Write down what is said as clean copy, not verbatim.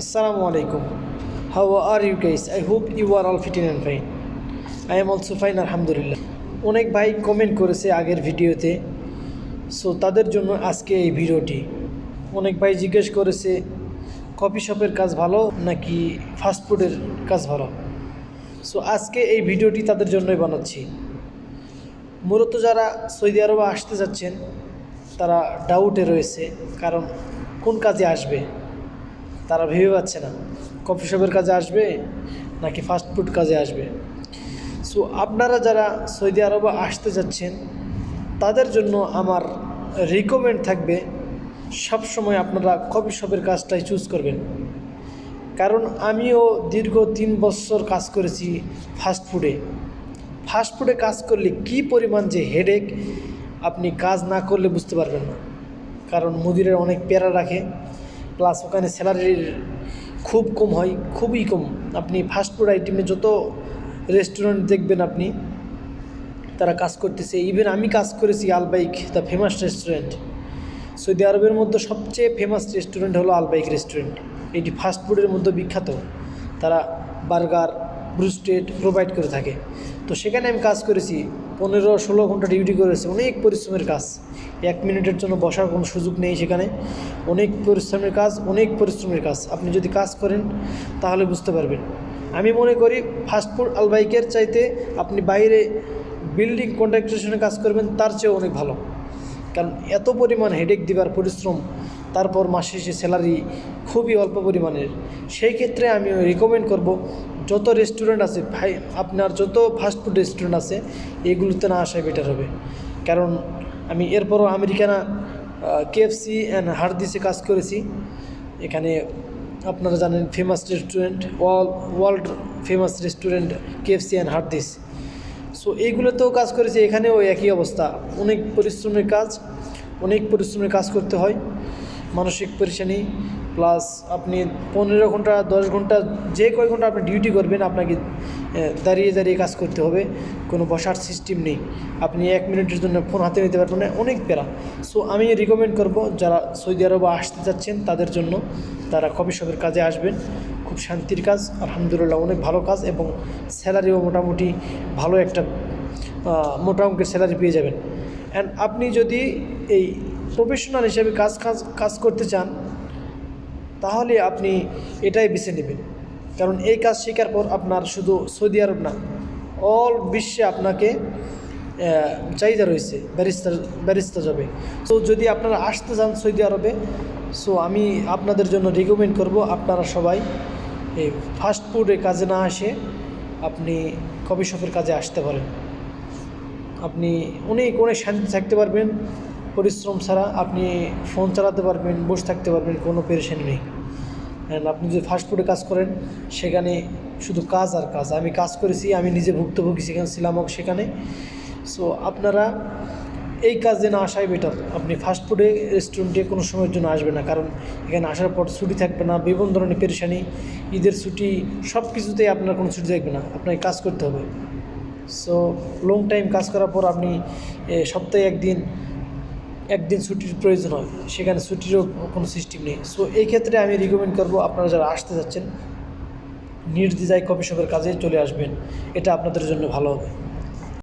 Assalamu alaikum. How are you guys? I hope you are all fit and fine. I am also fine, alhamdulillah. অনেক ভাই comment করেছে আগের ভিডিওতে, so তাদের জন্য আজকে এই ভিডিওটি। অনেক ভাই জিজ্ঞেস করেছে কফি শপের কাজ ভালো নাকি ফাস্টফুডের কাজ ভালো। সো আজকে এই ভিডিওটি তাদের জন্যই বানাচ্ছি। মূলত যারা সৌদি আরবে আসতে যাচ্ছেন তারা ডাউটে রয়েছে, কারণ কোন কাজে আসবে তারা ভেবে পাচ্ছে না, কফি শপের কাজে আসবে নাকি ফাস্টফুড কাজে আসবে। সো আপনারা যারা সৌদি আরবে আসতে যাচ্ছেন তাদের জন্য আমার রিকমেন্ড থাকবে সবসময় আপনারা কফি শপের কাজটাই চুজ করবেন। কারণ আমিও দীর্ঘ 3 বছর কাজ করেছি ফাস্টফুডে কাজ করলে কি পরিমাণ যে হেডেক আপনি কাজ না করলে বুঝতে পারবেন না। কারণ মুদিরের অনেক প্যারা রাখে, প্লাস ওখানে স্যালারির খুব কম হয়, খুবই কম। আপনি ফাস্টফুড আইটেমে যত রেস্টুরেন্ট দেখবেন আপনি তারা কাজ করতেছে। ইভেন আমি কাজ করেছি Al Baik, the famous restaurant. Saudi আরবের মধ্যে সবচেয়ে ফেমাস রেস্টুরেন্ট হলো আলবাইক রেস্টুরেন্ট। এটি ফাস্টফুডের মধ্যে বিখ্যাত। তারা বার্গার, ব্রুস্টেড প্রোভাইড করে থাকে। তো সেখানে আমি কাজ করেছি, 15-16 ঘন্টা ডিউটি করেছি। অনেক পরিশ্রমের কাজ, 1 মিনিটের জন্য বসার কোনো সুযোগ নেই সেখানে। অনেক পরিশ্রমের কাজ। আপনি যদি কাজ করেন তাহলে বুঝতে পারবেন। আমি মনে করি ফাস্টফুড আলবাইকের চাইতে আপনি বাইরে বিল্ডিং কন্ট্রাকশনে কাজ করবেন তার চেয়েও অনেক ভালো। কারণ এত পরিমাণ হেডেক দিবার পরিশ্রম, তারপর মাসে শেষে স্যালারি খুবই অল্প পরিমাণের। সেই ক্ষেত্রে আমি রিকমেন্ড করব যত রেস্টুরেন্ট আছে ভাই, আপনার যত ফাস্টফুড রেস্টুরেন্ট আছে এগুলোতে না আসাই বেটার হবে। কারণ আমি এরপরও আমেরিকানা KFC অ্যান্ড হার্দিসে কাজ করেছি। এখানে আপনারা জানেন famous restaurant, world famous restaurant KFC and Hardee's. So এইগুলোতেও কাজ করেছি, এখানেও একই অবস্থা। অনেক পরিশ্রমের কাজ করতে হয়, মানসিক পরেশানি, প্লাস আপনি 15 ঘন্টা 10 ঘন্টা যে কয় ঘন্টা আপনি ডিউটি করবেন আপনাকে দাঁড়িয়ে কাজ করতে হবে। কোনো বসার সিস্টেম নেই, আপনি 1 মিনিটের জন্য ফোন হাতে নিতে পারবেন না, অনেক প্যারা। সো আমি রিকমেন্ড করব যারা সৌদি আরবে আসতে যাচ্ছেন তাদের জন্য, তারা কফি শপের কাজে আসবেন। খুব শান্তির কাজ, আলহামদুলিল্লাহ অনেক ভালো কাজ, এবং স্যালারিও মোটামুটি ভালো একটা মোটা অঙ্কের স্যালারি পেয়ে যাবেন। অ্যান্ড আপনি যদি এই প্রফেশনাল হিসেবে কাজ করতে চান তাহলে আপনি এটাই বেছে নেবেন। কারণ এই কাজ শেখার পর আপনার শুধু সৌদি আরব না, অল বিশ্বে আপনাকে চাহিদা রয়েছে ব্যারিস্টার জবে। সো যদি আপনারা আসতে চান সৌদি আরবে, সো আমি আপনাদের জন্য রিকমেন্ড করব আপনারা সবাই এই ফাস্টফুডের কাজে না আসে আপনি কফি শপের কাজে আসতে পারেন। আপনি অনেক শান্তি থাকতে পারবেন, পরিশ্রম ছাড়া আপনি ফোন চালাতে পারবেন, বসে থাকতে পারবেন, কোনো পেরেশানি নেই। অ্যান্ড আপনি যদি ফাস্টফুডে কাজ করেন সেখানে শুধু কাজ আর কাজ। আমি কাজ করেছি, আমি নিজে ভুক্তভোগী সেখানে ছিলাম সেখানে। সো আপনারা এই কাজে না আসাই বেটার। আপনি ফাস্টফুডে রেস্টুরেন্টে কোনো সময়ের জন্য আসবেন না, কারণ এখানে আসার পর ছুটি থাকবে না, বিভিন্ন ধরনের পেরেশানি, ঈদের ছুটি, সব কিছুতেই আপনার কোনো ছুটি থাকবে না, আপনাকে কাজ করতে হবে। সো লং টাইম কাজ করার পর আপনি সপ্তাহে একদিন ছুটির প্রয়োজন হয়, সেখানে ছুটিরও কোনো সিস্টেম নেই। সো এই ক্ষেত্রে আমি রিকমেন্ড করব আপনারা যারা আসতে যাচ্ছেন নির্দ্বিধায় কফি শপের কাজে চলে আসবেন, এটা আপনাদের জন্য ভালো হবে।